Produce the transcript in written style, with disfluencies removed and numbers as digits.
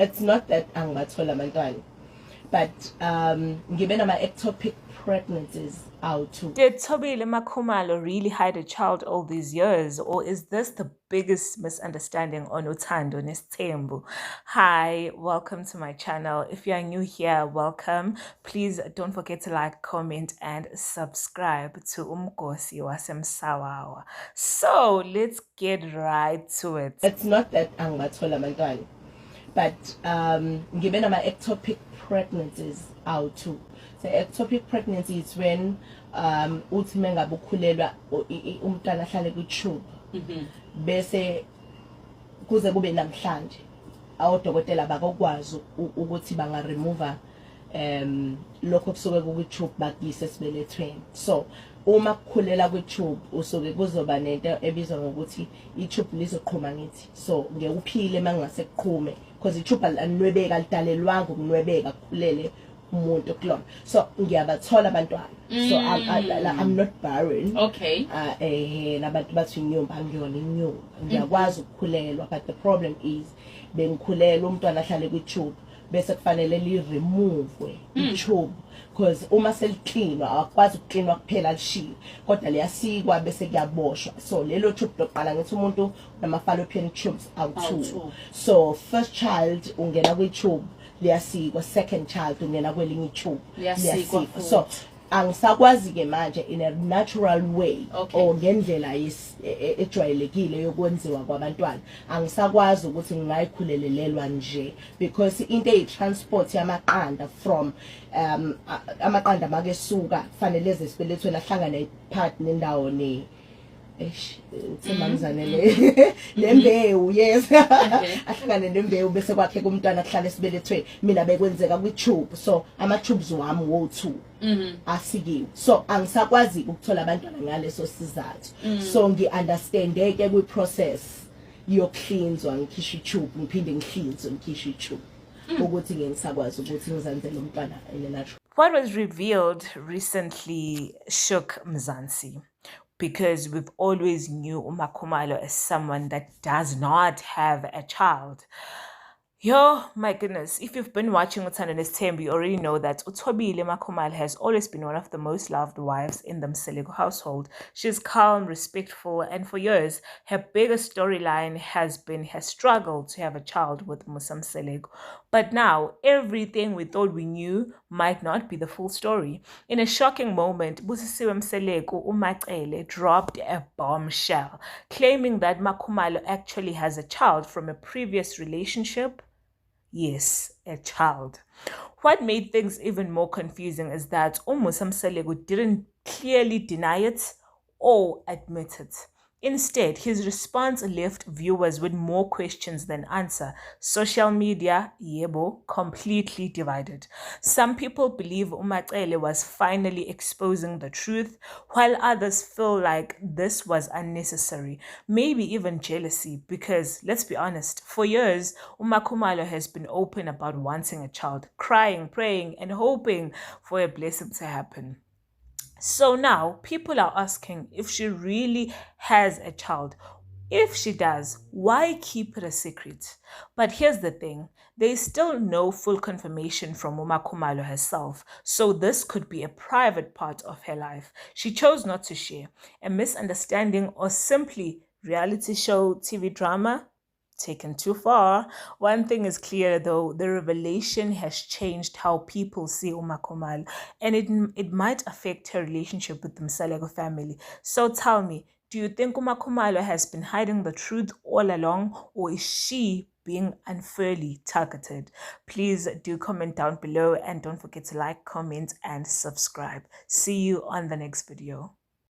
It's not that angathola abantwana, but given my ectopic pregnancies out too. Did Thobile Makhumalo really hide a child all these years, or is this the biggest misunderstanding on Uthando Nesthembu? Hi, welcome to my channel. If you are new here, welcome. Please don't forget to like, comment, and subscribe to Umgosi Wasemsawawa. So let's get right to it. It's not that angathola abantwana, but given my ectopic pregnancies out too. So ectopic pregnancy is when uthi mengabe ukhulelwa umntwana ahlale ku-tube bese kuze kube namhlanje odokotela bakokwazi ukuthi banga-remove lokho kusuke ku-tube bakuyise esibelethweni. So uma kukhulela kwi-tube usuke kuzoba nento ebizwa ngokuthi i-tube lizoqhuma ngithi, so ngeke uphile mangase kuqhume because i-tube alinwebeka alidalelwanga ukunwebeka kukhulele umuntu kulona. So ngiyabathola abantwana. So I'm not barren. Okay. Nabantu bathi inyumba angiyona inyumba. Ngiyakwazi ukukhulelwa, but the problem is bengikhulela umntwana ahlale kwi-tube bese kufanele li-remove i-tube because uma selicleanwa akwazi ukuklinwa kuphela lishiye kodwa liyasikwa bese kuyaboshwa. So lelo tube lokuqala ngithi umuntu nama-fallopian tubes awu-2. So first child ungena kwi-tube liyasikwa, second child ungena kwelinye i-tube liyasikwa. So angisakwazi ke manje in a natural way or ngendlela ejwayelekile yokwenziwa kwabantwana angisakwazi ukuthi ngingayikhulelelelwa nje because into eyitransport yamaqanda from amaqanda make suka kufanele eze sibelethweni ahlangane part nendawo ne nembewu yes ahlangane nembewu bese kwakhe kumntwana kuhlala esibelethweni mina bekwenzeka kwi-tube. So ama-tubes wami wo-2 asikiwe, so angisakwazi ukuthola abantwana ngaleso sizathu. So ngi-understandeke kwi-process yokuhlinzwa ngikhishwa i-tube ngiphinde ngihlinzwe ngikhishwa i-tube ukuthi ngisakwazi ukuthi ngizenzele umntwana in a natural. What was revealed recently shook Mzansi, because we've always knew Makhumalo as someone that does not have a child. Yo, my goodness, if you've been watching Uthando Nesthembu, you already know that Uthobile Makhumalo has always been one of the most loved wives in the Mseleku household. She's calm, respectful, and for years, her biggest storyline has been her struggle to have a child with Musa Mseleku. But now, everything we thought we knew might not be the full story. In a shocking moment, Busisiwe Mseleku Umacele dropped a bombshell, claiming that Makhumalo actually has a child from a previous relationship. Yes, a child. What made things even more confusing is that Musa Mseleku didn't clearly deny it or admit it. Instead, his response left viewers with more questions than answer. Social media, yebo, completely divided. Some people believe Umacele was finally exposing the truth, while others feel like this was unnecessary, maybe even jealousy, because let's be honest, for years, Makhumalo has been open about wanting a child, crying, praying, and hoping for a blessing to happen. So now people are asking if she really has a child. If she does, why keep it a secret? But here's the thing, there is still no full confirmation from Makhumalo herself, so this could be a private part of her life she chose not to share. A misunderstanding or simply reality show TV drama? Taken too far. One thing is clear though, the revelation has changed how people see Makhumalo, and it might affect her relationship with the Mseleku family. So tell me, do you think Makhumalo has been hiding the truth all along, or is she being unfairly targeted? Please do comment down below and don't forget to like, comment, and subscribe. See you on the next video.